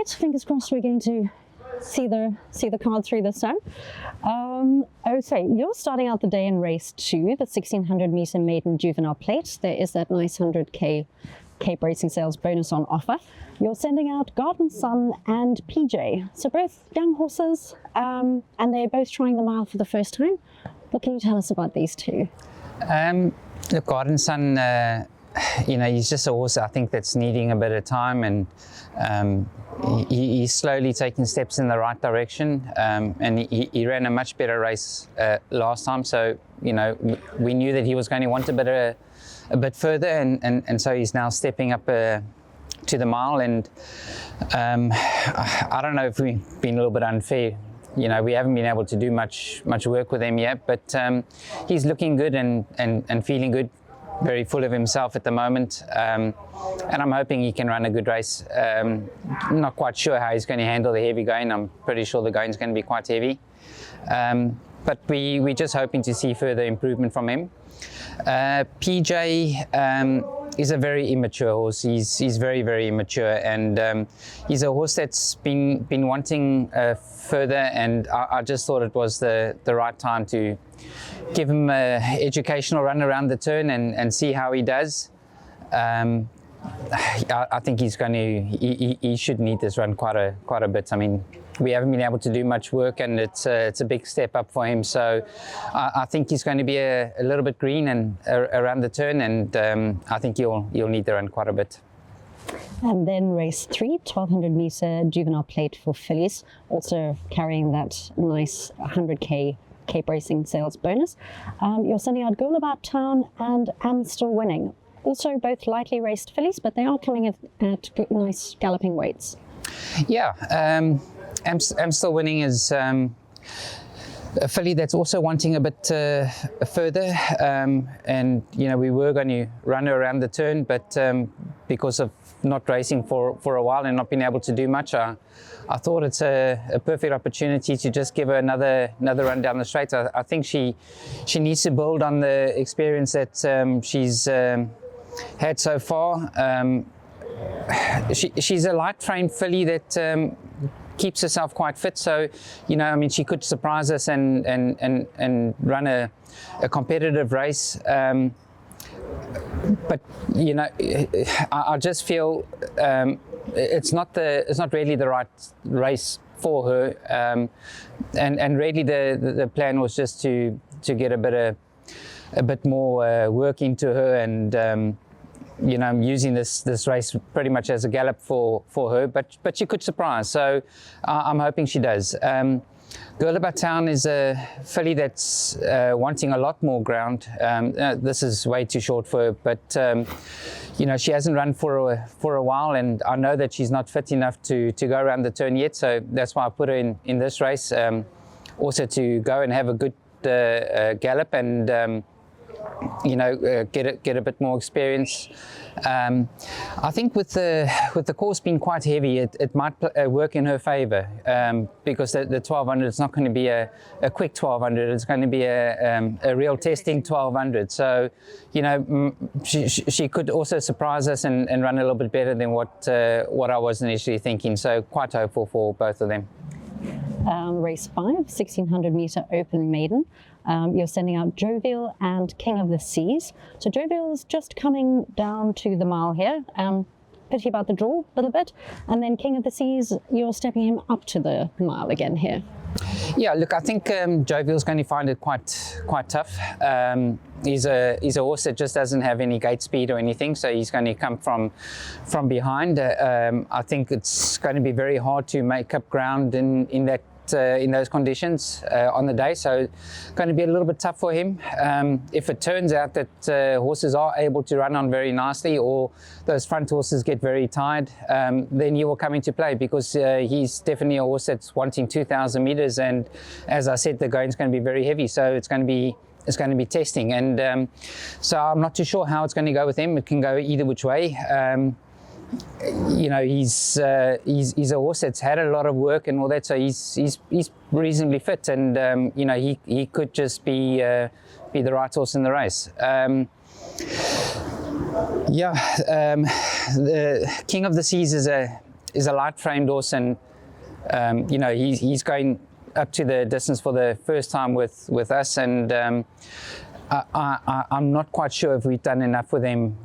right, fingers crossed we're going to see the card through this time. Okay, you're starting out the day in race 2, the 1600 meter maiden juvenile plate. There is that nice 100k Cape Racing Sales bonus on offer. You're sending out Garden Sun and PJ, so both young horses, and they're both trying the mile for the first time. What can you tell us about these two? The Garden Sun, he's just a horse I think that's needing a bit of time, and he's slowly taking steps in the right direction, and he ran a much better race last time, so we knew that he was going to want a bit further, and so he's now stepping up to the mile, and I don't know if we've been a little bit unfair. We haven't been able to do much work with him yet, but he's looking good and feeling good, very full of himself at the moment, and I'm hoping he can run a good race. I'm not quite sure how he's going to handle the heavy going. I'm pretty sure the going is going to be quite heavy, but we're just hoping to see further improvement from him. PJ is a very immature horse. He's very, very immature, and he's a horse that's been wanting further, and I just thought it was the right time to give him an educational run around the turn and see how he does. I think he should need this run quite a bit. I mean, we haven't been able to do much work, and it's a big step up for him. So I think he's going to be a little bit green and around the turn, and I think you'll need the run quite a bit. And then race 3, 1200 meter juvenile plate for fillies, also carrying that nice 100k Cape Racing Sales bonus. You're sending out Goal About Town and Am Still Winning. Also both lightly raced fillies, but they are coming at nice galloping weights. Yeah, Am Still Winning is a filly that's also wanting a bit further, and we were going to run her around the turn, but because of not racing for a while and not being able to do much, I thought it's a perfect opportunity to just give her another run down the straight. I think she needs to build on the experience that she's had so far. She's a light framed filly that keeps herself quite fit, so she could surprise us and run a competitive race, but I just feel it's not really the right race for her, and really the plan was just to get a bit more work into her, and I'm using this race pretty much as a gallop for her, but she could surprise, so I'm hoping she does. Girl About Town is a filly that's wanting a lot more ground. This is way too short for her, but she hasn't run for a while, and I know that she's not fit enough to go around the turn yet, so that's why I put her in this race, also to go and have a good gallop and get a bit more experience. I think with the course being quite heavy, it might work in her favour, because the 1200 is not going to be a quick 1200. It's going to be a real testing 1200. So she could also surprise us and run a little bit better than what I was initially thinking. So quite hopeful for both of them. Race 5, 1600 meter open maiden. You're sending out Jovial and King of the Seas. So Jovial is just coming down to the mile here. Pity about the draw a little bit. And then King of the Seas, you're stepping him up to the mile again here. Yeah, look, I think Jovial's going to find it quite tough. He's a horse that just doesn't have any gate speed or anything, so he's going to come from behind. I think it's going to be very hard to make up ground in those conditions on the day, so it's going to be a little bit tough for him. If it turns out that horses are able to run on very nicely, or those front horses get very tired, then he will come into play, because he's definitely a horse that's wanting 2,000 meters, and as I said, the going is going to be very heavy, so it's going to be testing, and so I'm not too sure how it's going to go with him. It can go either which way. He's a horse that's had a lot of work and all that, so he's reasonably fit, and he could just be the right horse in the race. The King of the Seas is is a light framed horse, and you know, he's going up to the distance for the first time with us, and I'm not quite sure if we've done enough with him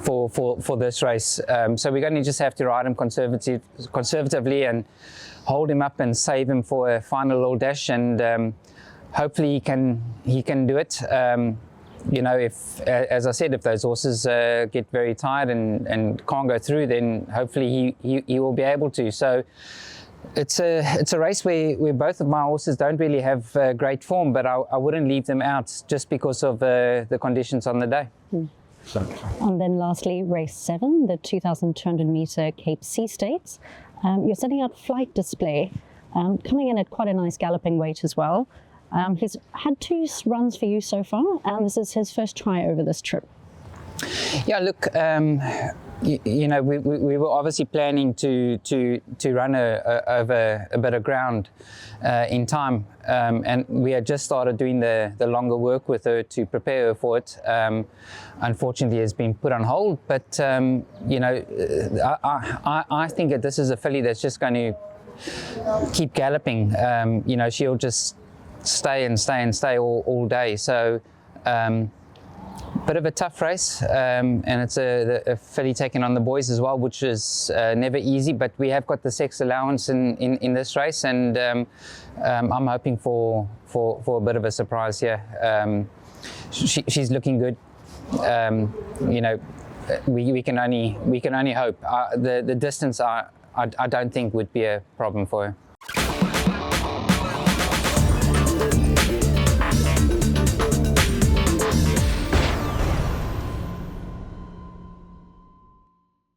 for this race. So we're going to just have to ride him conservatively and hold him up and save him for a final little dash, and hopefully he can do it. You know, if, as I said, if those horses get very tired and can't go through, then hopefully he will be able to. So it's a race where both of my horses don't really have great form, but I wouldn't leave them out just because of the conditions on the day. And then lastly, race 7, the 2,200 meter Cape Sea Stakes. You're setting out Flight Display, coming in at quite a nice galloping weight as well. He's had 2 runs for you so far, and this is his first try over this trip. Yeah, look, you know, we were obviously planning to run over a bit of ground in time, and we had just started doing the longer work with her to prepare her for it. Unfortunately, it's been put on hold, but you know, I think that this is a filly that's just going to keep galloping. You know, she'll just stay all day. So bit of a tough race, and it's a filly taking on the boys as well, which is never easy, but we have got the sex allowance in this race, and I'm hoping for a bit of a surprise here. She's looking good. You know, we can only hope. The distance I don't think would be a problem for her.